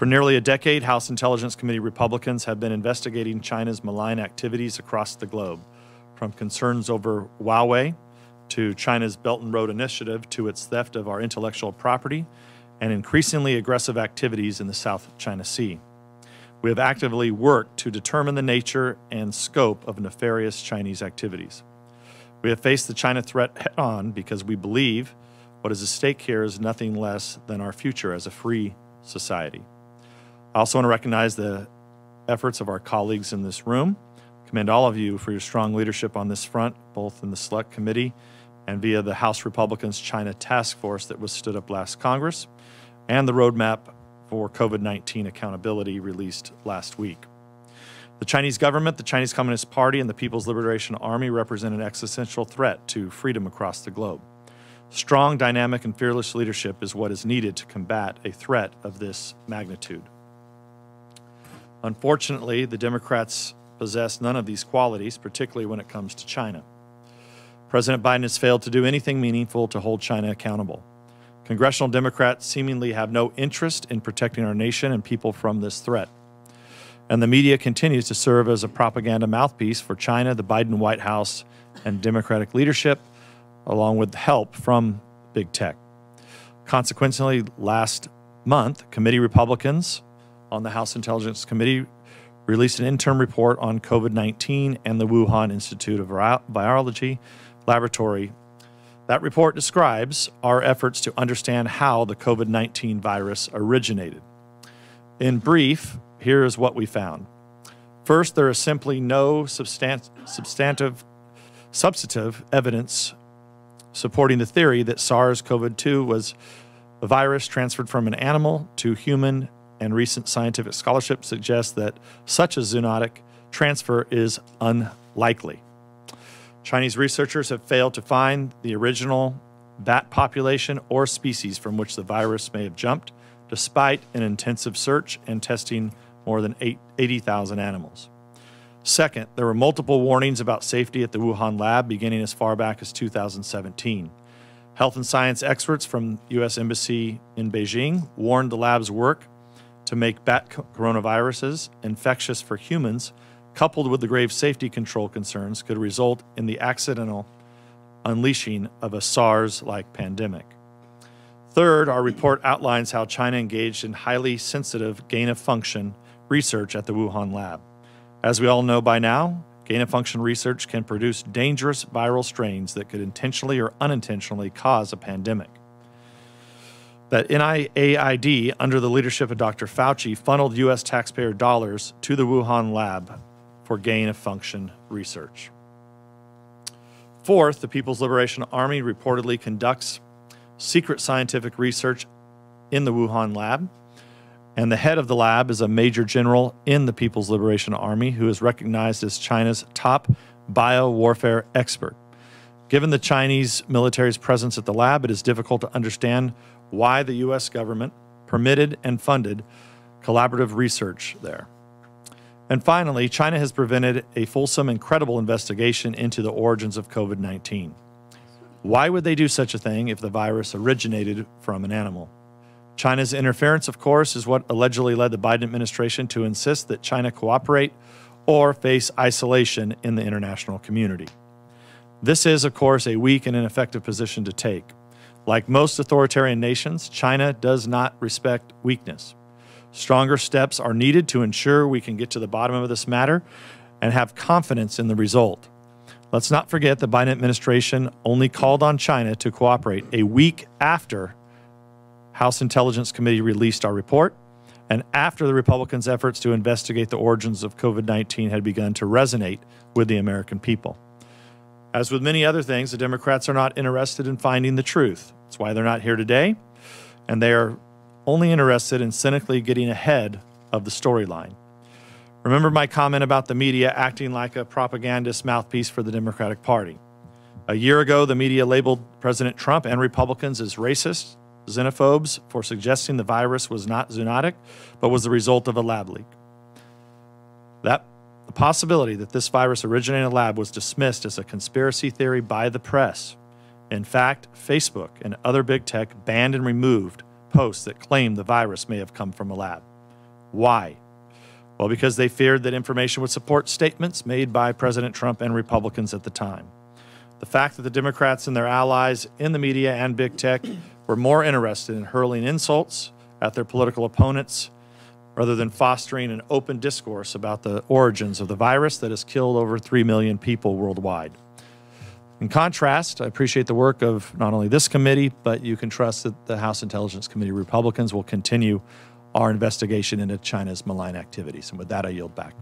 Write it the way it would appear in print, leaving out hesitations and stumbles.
For nearly a decade, House Intelligence Committee Republicans have been investigating China's malign activities across the globe, from concerns over Huawei to China's Belt and Road Initiative to its theft of our intellectual property and increasingly aggressive activities in the South China Sea. We have actively worked to determine the nature and scope of nefarious Chinese activities. We have faced the China threat head-on because we believe what is at stake here is nothing less than our future as a free society. I also want to recognize the efforts of our colleagues in this room. Commend all of you for your strong leadership on this front, both in the Select Committee and via the House Republicans' China Task Force that was stood up last Congress, and the roadmap for COVID-19 accountability released last week. The Chinese government, the Chinese Communist Party, and the People's Liberation Army represent an existential threat to freedom across the globe. Strong, dynamic, and fearless leadership is what is needed to combat a threat of this magnitude. Unfortunately, the Democrats possess none of these qualities, particularly when it comes to China. President Biden has failed to do anything meaningful to hold China accountable. Congressional Democrats seemingly have no interest in protecting our nation and people from this threat. And the media continues to serve as a propaganda mouthpiece for China, the Biden White House, and Democratic leadership, along with help from big tech. Consequently, last month, committee Republicans on the House Intelligence Committee released an interim report on COVID-19 and the Wuhan Institute of Virology laboratory. That report describes our efforts to understand how the COVID-19 virus originated. In brief, here is what we found. First, there is simply no substantive evidence supporting the theory that SARS-CoV-2 was a virus transferred from an animal to human, and recent scientific scholarship suggests that such a zoonotic transfer is unlikely. Chinese researchers have failed to find the original bat population or species from which the virus may have jumped, despite an intensive search and testing more than 80,000 animals. Second, there were multiple warnings about safety at the Wuhan lab beginning as far back as 2017. Health and science experts from the U.S. Embassy in Beijing warned the lab's work to make bat coronaviruses infectious for humans, coupled with the grave safety control concerns, could result in the accidental unleashing of a SARS-like pandemic. Third, our report outlines how China engaged in highly sensitive gain-of-function research at the Wuhan lab. As we all know by now, gain-of-function research can produce dangerous viral strains that could intentionally or unintentionally cause a pandemic. That NIAID, under the leadership of Dr. Fauci, funneled U.S. taxpayer dollars to the Wuhan lab for gain-of-function research. Fourth, the People's Liberation Army reportedly conducts secret scientific research in the Wuhan lab, and the head of the lab is a major general in the People's Liberation Army who is recognized as China's top biowarfare expert. Given the Chinese military's presence at the lab, it is difficult to understand why the U.S. government permitted and funded collaborative research there. And finally, China has prevented a fulsome and credible investigation into the origins of COVID-19. Why would they do such a thing if the virus originated from an animal? China's interference, of course, is what allegedly led the Biden administration to insist that China cooperate or face isolation in the international community. This is, of course, a weak and ineffective position to take. Like most authoritarian nations, China does not respect weakness. Stronger steps are needed to ensure we can get to the bottom of this matter and have confidence in the result. Let's not forget the Biden administration only called on China to cooperate a week after House Intelligence Committee released our report and after the Republicans' efforts to investigate the origins of COVID-19 had begun to resonate with the American people. As with many other things, the Democrats are not interested in finding the truth. That's why they're not here today, and they are only interested in cynically getting ahead of the storyline. Remember my comment about the media acting like a propagandist mouthpiece for the Democratic Party. A year ago, the media labeled President Trump and Republicans as racist, xenophobes for suggesting the virus was not zoonotic, but was the result of a lab leak. The possibility that this virus originated in a lab was dismissed as a conspiracy theory by the press. In fact, Facebook and other big tech banned and removed posts that claimed the virus may have come from a lab. Why? Well, because they feared that information would support statements made by President Trump and Republicans at the time. The fact that the Democrats and their allies in the media and big tech were more interested in hurling insults at their political opponents rather than fostering an open discourse about the origins of the virus that has killed over 3 million people worldwide. In contrast, I appreciate the work of not only this committee, but you can trust that the House Intelligence Committee Republicans will continue our investigation into China's malign activities. And with that, I yield back.